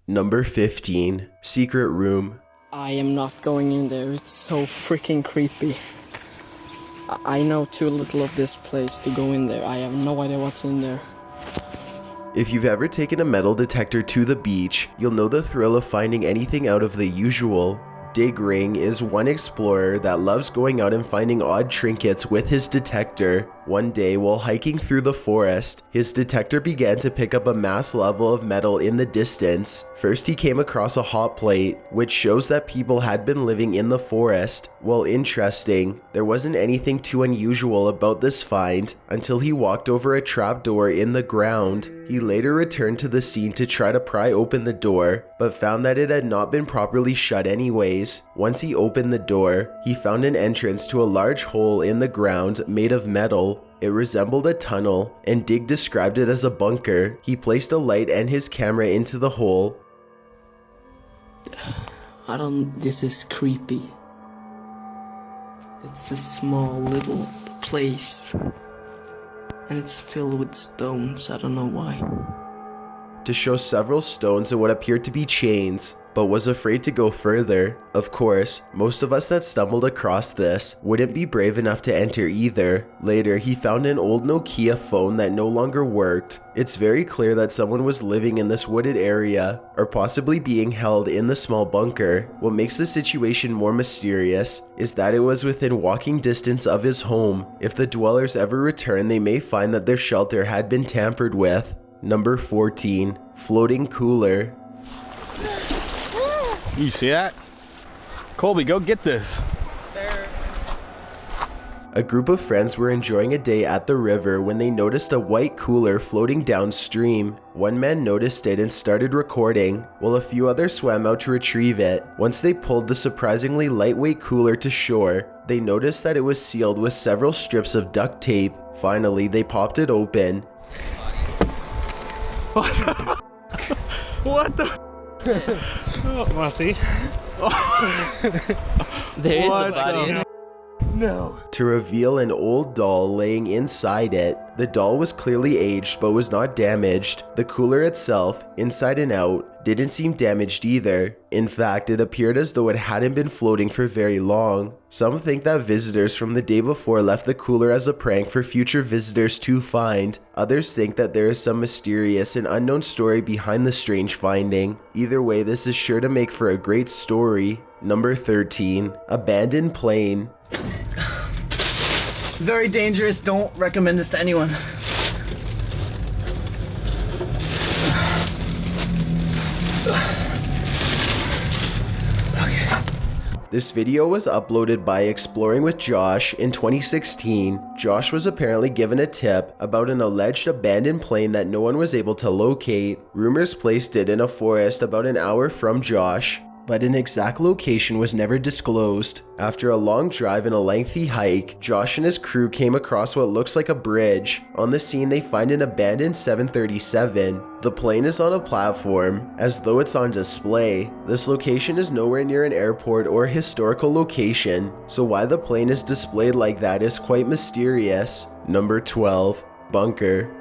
Number 15. Secret Room. I am not going in there, it's so freaking creepy. I know too little of this place to go in there. I have no idea what's in there. If you've ever taken a metal detector to the beach, you'll know the thrill of finding anything out of the usual. Dig Ring is one explorer that loves going out and finding odd trinkets with his detector. One day, while hiking through the forest, his detector began to pick up a mass level of metal in the distance. First, he came across a hot plate, which shows that people had been living in the forest. While interesting, there wasn't anything too unusual about this find until he walked over a trapdoor in the ground. He later returned to the scene to try to pry open the door, but found that it had not been properly shut anyways. Once he opened the door, he found an entrance to a large hole in the ground made of metal. It resembled a tunnel, and Dig described it as a bunker. He placed a light and his camera into the hole. This is creepy. It's a small little place. And it's filled with stones, I don't know why. To show several stones and what appeared to be chains, but was afraid to go further. Of course, most of us that stumbled across this wouldn't be brave enough to enter either. Later, he found an old Nokia phone that no longer worked. It's very clear that someone was living in this wooded area, or possibly being held in the small bunker. What makes the situation more mysterious is that it was within walking distance of his home. If the dwellers ever return, they may find that their shelter had been tampered with. Number 14. Floating Cooler. You see that? Colby, go get this. A group of friends were enjoying a day at the river when they noticed a white cooler floating downstream. One man noticed it and started recording, while a few others swam out to retrieve it. Once they pulled the surprisingly lightweight cooler to shore, they noticed that it was sealed with several strips of duct tape. Finally, they popped it open. What the? Oh, wanna see? There is a body in it. No. To reveal an old doll laying inside it. The doll was clearly aged but was not damaged. The cooler itself, inside and out, didn't seem damaged either. In fact, it appeared as though it hadn't been floating for very long. Some think that visitors from the day before left the cooler as a prank for future visitors to find. Others think that there is some mysterious and unknown story behind the strange finding. Either way, this is sure to make for a great story. Number 13. Abandoned Plane. Very dangerous. Don't recommend this to anyone. This video was uploaded by Exploring with Josh in 2016. Josh was apparently given a tip about an alleged abandoned plane that no one was able to locate. Rumors placed it in a forest about an hour from Josh, but an exact location was never disclosed. After a long drive and a lengthy hike, Josh and his crew came across what looks like a bridge. On the scene, they find an abandoned 737. The plane is on a platform, as though it's on display. This location is nowhere near an airport or historical location, so why the plane is displayed like that is quite mysterious. Number 12. Bunker.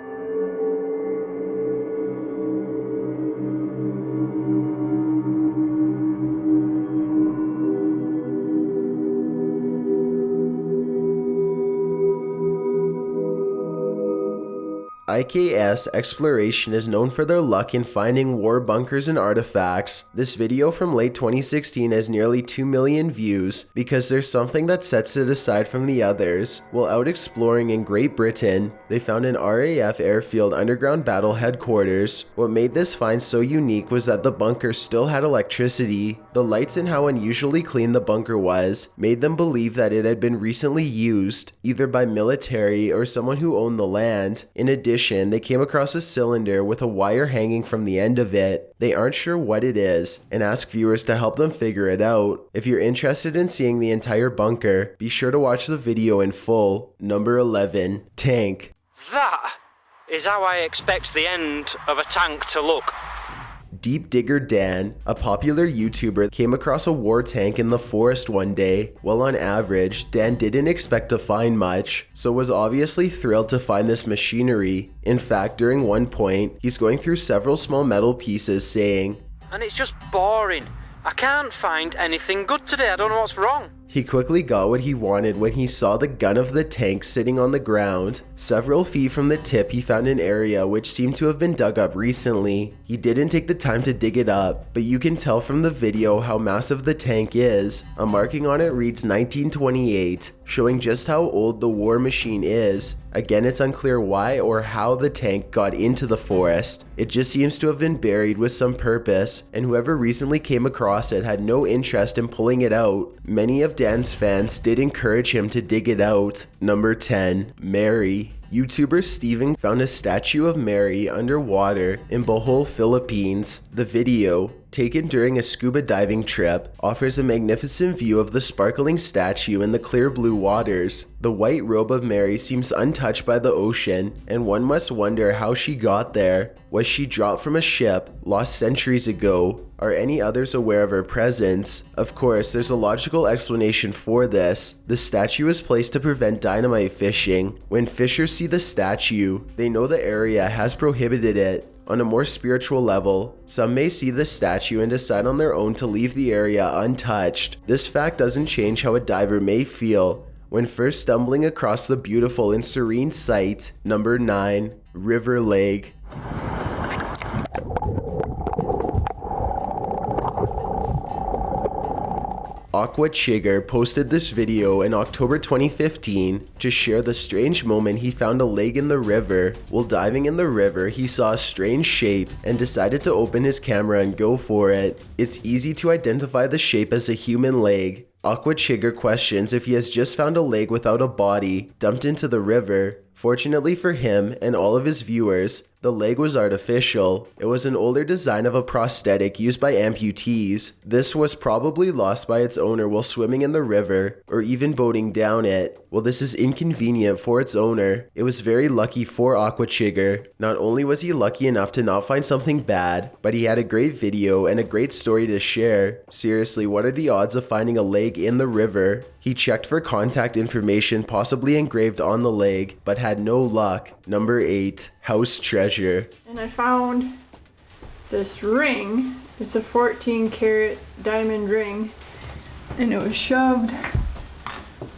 IKS Exploration is known for their luck in finding war bunkers and artifacts. This video from late 2016 has nearly 2 million views because there's something that sets it aside from the others. While out exploring in Great Britain, they found an RAF airfield underground battle headquarters. What made this find so unique was that the bunker still had electricity. The lights and how unusually clean the bunker was made them believe that it had been recently used, either by military or someone who owned the land. In addition, they came across a cylinder with a wire hanging from the end of it. They aren't sure what it is and ask viewers to help them figure it out. If you're interested in seeing the entire bunker, be sure to watch the video in full. Number 11. Tank. That is how I expect the end of a tank to look. Deep Digger Dan, a popular YouTuber, came across a war tank in the forest one day. Well, on average, Dan didn't expect to find much, so was obviously thrilled to find this machinery. In fact, during one point, he's going through several small metal pieces saying, and it's just boring. I can't find anything good today. I don't know what's wrong. He quickly got what he wanted when he saw the gun of the tank sitting on the ground. Several feet from the tip, he found an area which seemed to have been dug up recently. He didn't take the time to dig it up, but you can tell from the video how massive the tank is. A marking on it reads 1928, showing just how old the war machine is. Again, it's unclear why or how the tank got into the forest. It just seems to have been buried with some purpose, and whoever recently came across it had no interest in pulling it out. Many of Dan's fans did encourage him to dig it out. Number 10. Mary. YouTuber Steven found a statue of Mary underwater in Bohol, Philippines. The video, taken during a scuba diving trip, offers a magnificent view of the sparkling statue in the clear blue waters. The white robe of Mary seems untouched by the ocean, and one must wonder how she got there. Was she dropped from a ship, lost centuries ago? Are any others aware of her presence? Of course, there's a logical explanation for this. The statue is placed to prevent dynamite fishing. When fishers see the statue, they know the area has prohibited it. On a more spiritual level, some may see the statue and decide on their own to leave the area untouched. This fact doesn't change how a diver may feel when first stumbling across the beautiful and serene sight. Number 9. River Lake. Aqua Chigger posted this video in October 2015 to share the strange moment he found a leg in the river. While diving in the river, he saw a strange shape and decided to open his camera and go for it. It's easy to identify the shape as a human leg. Aqua Chigger questions if he has just found a leg without a body dumped into the river. Fortunately for him and all of his viewers, the leg was artificial. It was an older design of a prosthetic used by amputees. This was probably lost by its owner while swimming in the river or even boating down it. While this is inconvenient for its owner, it was very lucky for Aqua Chigger. Not only was he lucky enough to not find something bad, but he had a great video and a great story to share. Seriously, what are the odds of finding a leg in the river? He checked for contact information possibly engraved on the leg, but had no luck. Number 8. House Treasure. And I found this ring. It's a 14-karat diamond ring, and it was shoved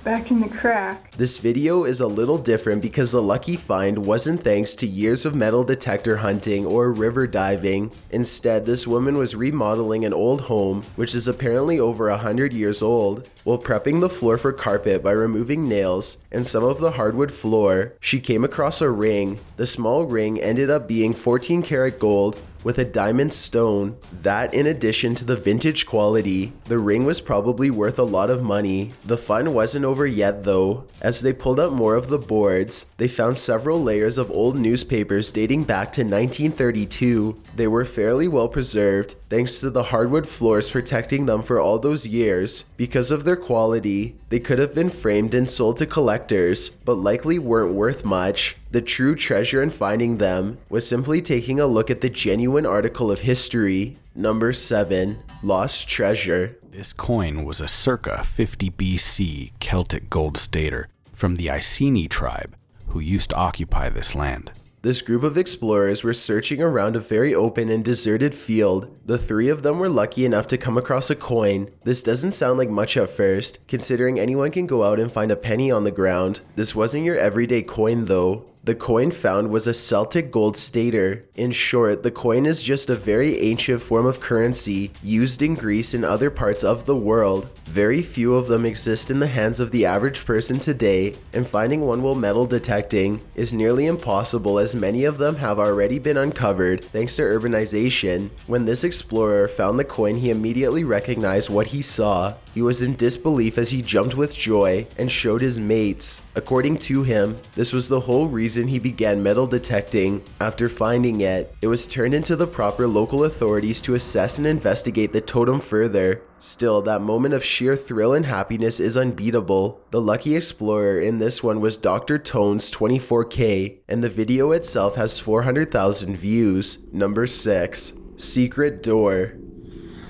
back in the crack. This video is a little different because the lucky find wasn't thanks to years of metal detector hunting or river diving. Instead, this woman was remodeling an old home, which is apparently over 100 years old. While prepping the floor for carpet by removing nails and some of the hardwood floor, she came across a ring. The small ring ended up being 14-karat gold with a diamond stone. That, in addition to the vintage quality, the ring was probably worth a lot of money. The fun wasn't over yet though. As they pulled up more of the boards, they found several layers of old newspapers dating back to 1932. They were fairly well preserved, thanks to the hardwood floors protecting them for all those years. Because of their quality, they could have been framed and sold to collectors, but likely weren't worth much. The true treasure in finding them was simply taking a look at the genuine article of history. Number 7. Lost Treasure. This coin was a circa 50 BC Celtic gold stater from the Iceni tribe who used to occupy this land. This group of explorers were searching around a very open and deserted field. The 3 of them were lucky enough to come across a coin. This doesn't sound like much at first, considering anyone can go out and find a penny on the ground. This wasn't your everyday coin though. The coin found was a Celtic gold stater. In short, the coin is just a very ancient form of currency used in Greece and other parts of the world. Very few of them exist in the hands of the average person today, and finding one while metal detecting is nearly impossible as many of them have already been uncovered thanks to urbanization. When this explorer found the coin, he immediately recognized what he saw. He was in disbelief as he jumped with joy and showed his mates. According to him, this was the whole reason he began metal detecting. After finding it, it was turned into the proper local authorities to assess and investigate the totem further. Still, that moment of sheer thrill and happiness is unbeatable. The lucky explorer in this one was Dr. Tones 24K, and the video itself has 400,000 views. Number 6. Secret Door.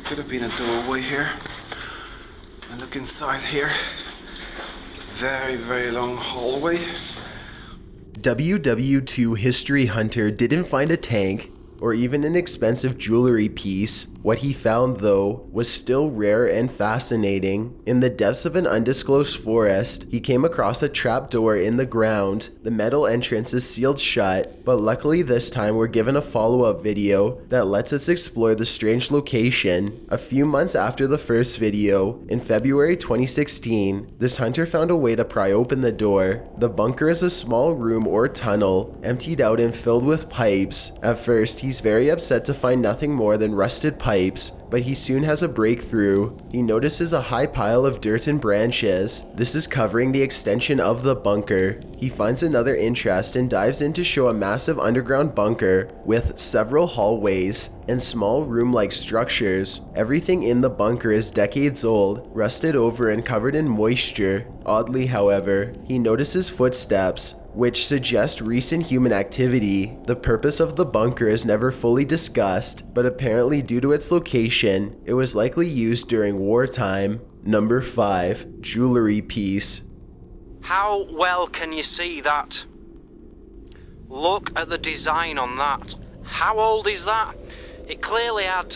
Could have been a doorway here. And look inside here. Very long hallway. WW2 History Hunter didn't find a tank or even an expensive jewelry piece. What he found, though, was still rare and fascinating. In the depths of an undisclosed forest, he came across a trapdoor in the ground. The metal entrance is sealed shut, but luckily this time we're given a follow-up video that lets us explore the strange location. A few months after the first video, in February 2016, this hunter found a way to pry open the door. The bunker is a small room or tunnel, emptied out and filled with pipes. At first, he's very upset to find nothing more than rusted pipes, but he soon has a breakthrough. He notices a high pile of dirt and branches. This is covering the extension of the bunker. He finds another interest and dives in to show a massive underground bunker with several hallways and small room-like structures. Everything in the bunker is decades old, rusted over and covered in moisture. Oddly, however, he notices footsteps, which suggest recent human activity. The purpose of the bunker is never fully discussed, but apparently due to its location, it was likely used during wartime. Number 5. Jewellery Peace. How well can you see that? Look at the design on that. How old is that? It clearly had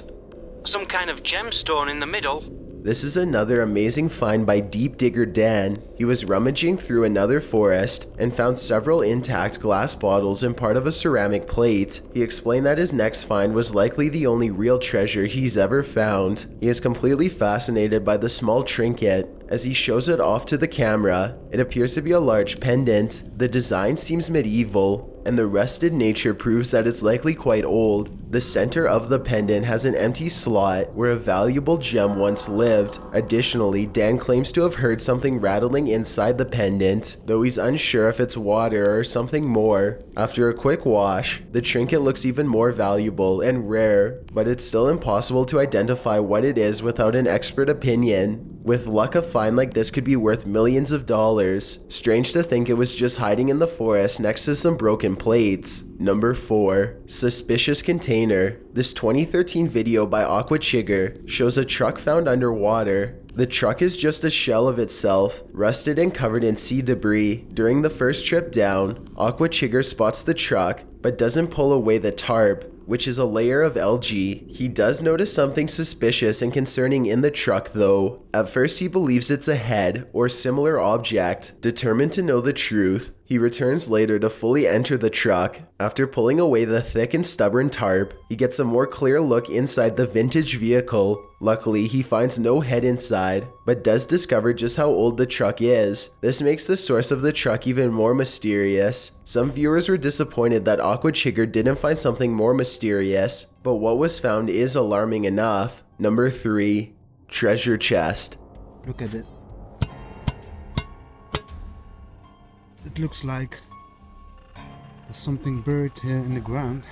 some kind of gemstone in the middle. This is another amazing find by Deep Digger Dan. He was rummaging through another forest and found several intact glass bottles and part of a ceramic plate. He explained that his next find was likely the only real treasure he's ever found. He is completely fascinated by the small trinket. As he shows it off to the camera, it appears to be a large pendant. The design seems medieval, and the rusted nature proves that it's likely quite old. The center of the pendant has an empty slot where a valuable gem once lived. Additionally, Dan claims to have heard something rattling inside the pendant, though he's unsure if it's water or something more. After a quick wash, the trinket looks even more valuable and rare, but it's still impossible to identify what it is without an expert opinion. With luck, a find like this could be worth millions of dollars. Strange to think it was just hiding in the forest next to some broken plates. Number 4. Suspicious Container. This 2013 video by Aqua Chigger shows a truck found underwater. The truck is just a shell of itself, rusted and covered in sea debris. During the first trip down, Aqua Chigger spots the truck, but doesn't pull away the tarp, which is a layer of algae. He does notice something suspicious and concerning in the truck though. At first he believes it's a head or similar object. Determined to know the truth, he returns later to fully enter the truck. After pulling away the thick and stubborn tarp, he gets a more clear look inside the vintage vehicle. Luckily, he finds no head inside, but does discover just how old the truck is. This makes the source of the truck even more mysterious. Some viewers were disappointed that Aqua Chigger didn't find something more mysterious, but what was found is alarming enough. Number 3. Treasure Chest. Look at it. It looks like there's something buried here in the ground.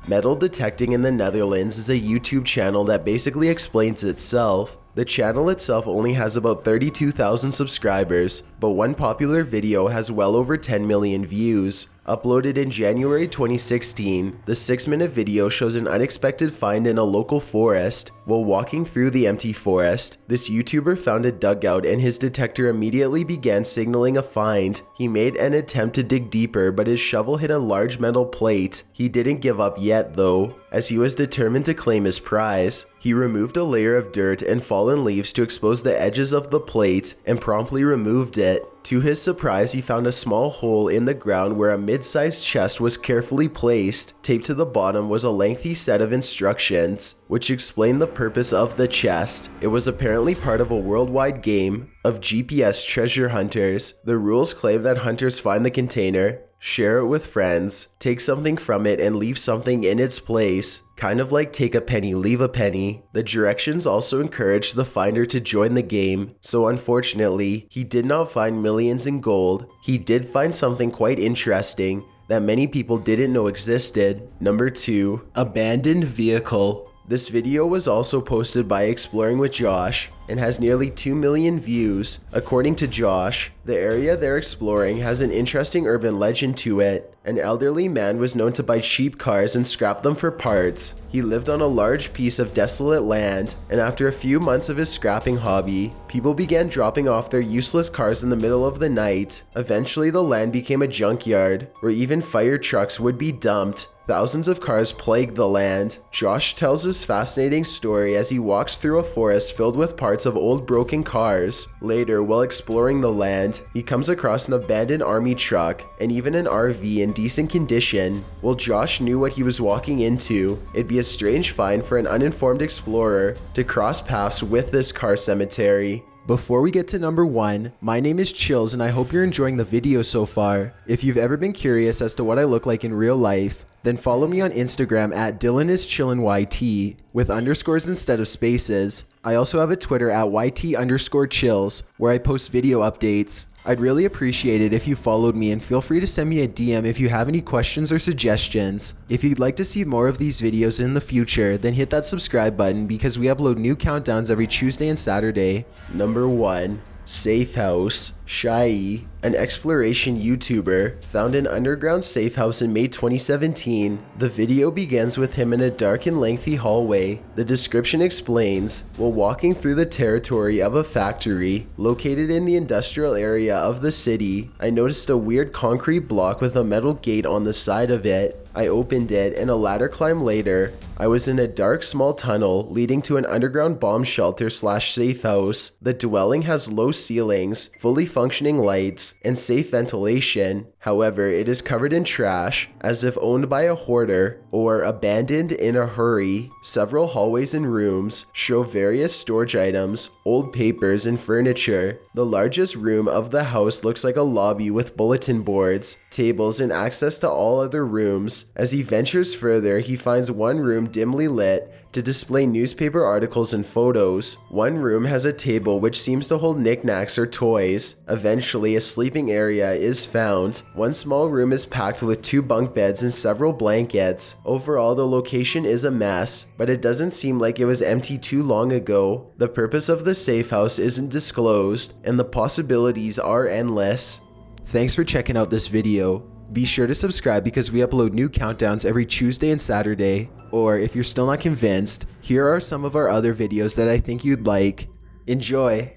Metal Detecting in the Netherlands is a YouTube channel that basically explains itself. The channel itself only has about 32,000 subscribers, but one popular video has well over 10 million views. Uploaded in January 2016, the 6-minute video shows an unexpected find in a local forest. While walking through the empty forest, this YouTuber found a dugout and his detector immediately began signaling a find. He made an attempt to dig deeper, but his shovel hit a large metal plate. He didn't give up yet though, as he was determined to claim his prize. He removed a layer of dirt and fallen leaves to expose the edges of the plate and promptly removed it. To his surprise, he found a small hole in the ground where a mid-sized chest was carefully placed. Taped to the bottom was a lengthy set of instructions, which explained the purpose of the chest. It was apparently part of a worldwide game of GPS treasure hunters. The rules claim that hunters find the container, share it with friends, take something from it and leave something in its place. Kind of like take a penny, leave a penny. The directions also encourage the finder to join the game, so unfortunately, he did not find millions in gold. He did find something quite interesting that many people didn't know existed. Number 2. Abandoned Vehicle. This video was also posted by Exploring with Josh and has nearly 2 million views. According to Josh, the area they're exploring has an interesting urban legend to it. An elderly man was known to buy cheap cars and scrap them for parts. He lived on a large piece of desolate land, and after a few months of his scrapping hobby, people began dropping off their useless cars in the middle of the night. Eventually, the land became a junkyard, where even fire trucks would be dumped. Thousands of cars plague the land. Josh tells his fascinating story as he walks through a forest filled with parts of old broken cars. Later, while exploring the land, he comes across an abandoned army truck and even an RV in decent condition. Well, Josh knew what he was walking into. It'd be a strange find for an uninformed explorer to cross paths with this car cemetery. Before we get to number 1, my name is Chills and I hope you're enjoying the video so far. If you've ever been curious as to what I look like in real life, then follow me on Instagram at DylanIsChillinYT with underscores instead of spaces. I also have a Twitter at YT_chills where I post video updates. I'd really appreciate it if you followed me, and feel free to send me a DM if you have any questions or suggestions. If you'd like to see more of these videos in the future, then hit that subscribe button because we upload new countdowns every Tuesday and Saturday. Number 1. Safe House. Shai, an exploration YouTuber, found an underground safe house in May 2017. The video begins with him in a dark and lengthy hallway. The description explains, while walking through the territory of a factory located in the industrial area of the city, I noticed a weird concrete block with a metal gate on the side of it. I opened it, and a ladder climb later, I was in a dark small tunnel leading to an underground bomb shelter / safe house. The dwelling has low ceilings, fully functioning lights, and safe ventilation. However, it is covered in trash, as if owned by a hoarder or abandoned in a hurry. Several hallways and rooms show various storage items, old papers, and furniture. The largest room of the house looks like a lobby with bulletin boards, tables, and access to all other rooms. As he ventures further, he finds one room dimly lit to display newspaper articles and photos. One room has a table which seems to hold knickknacks or toys. Eventually, a sleeping area is found. One small room is packed with 2 bunk beds and several blankets. Overall, the location is a mess, but it doesn't seem like it was empty too long ago. The purpose of the safe house isn't disclosed, and the possibilities are endless. Thanks for checking out this video. Be sure to subscribe because we upload new countdowns every Tuesday and Saturday. Or if you're still not convinced, here are some of our other videos that I think you'd like. Enjoy!